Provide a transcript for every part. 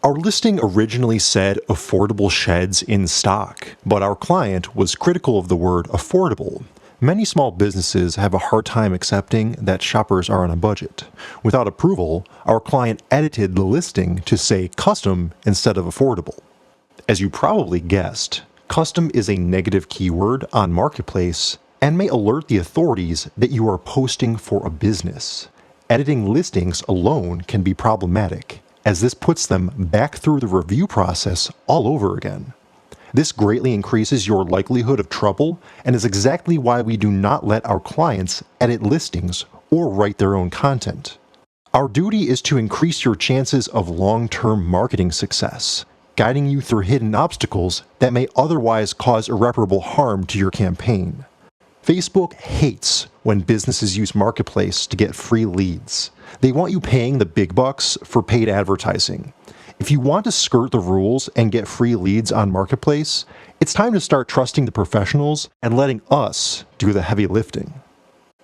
Our listing originally said affordable sheds in stock, but our client was critical of the word affordable. Many small businesses have a hard time accepting that shoppers are on a budget. Without approval, our client edited the listing to say custom instead of affordable. As you probably guessed, custom is a negative keyword on Marketplace and may alert the authorities that you are posting for a business. Editing listings alone can be problematic, as this puts them back through the review process all over again. This greatly increases your likelihood of trouble and is exactly why we do not let our clients edit listings or write their own content. Our duty is to increase your chances of long-term marketing success, guiding you through hidden obstacles that may otherwise cause irreparable harm to your campaign. Facebook hates when businesses use Marketplace to get free leads. They want you paying the big bucks for paid advertising. If you want to skirt the rules and get free leads on Marketplace, it's time to start trusting the professionals and letting us do the heavy lifting.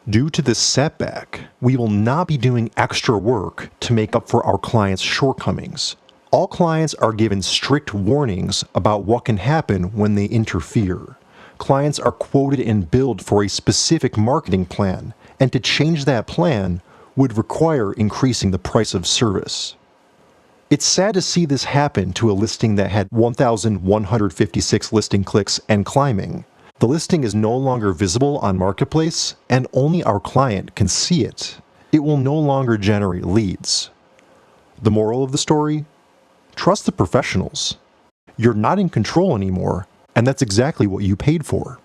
Due to this setback, we will not be doing extra work to make up for our clients' shortcomings. All clients are given strict warnings about what can happen when they interfere. Clients are quoted and billed for a specific marketing plan, and to change that plan would require increasing the price of service. It's sad to see this happen to a listing that had 1,156 listing clicks and climbing. The listing is no longer visible on Marketplace, and only our client can see it. It will no longer generate leads. The moral of the story? Trust the professionals. You're not in control anymore, and that's exactly what you paid for.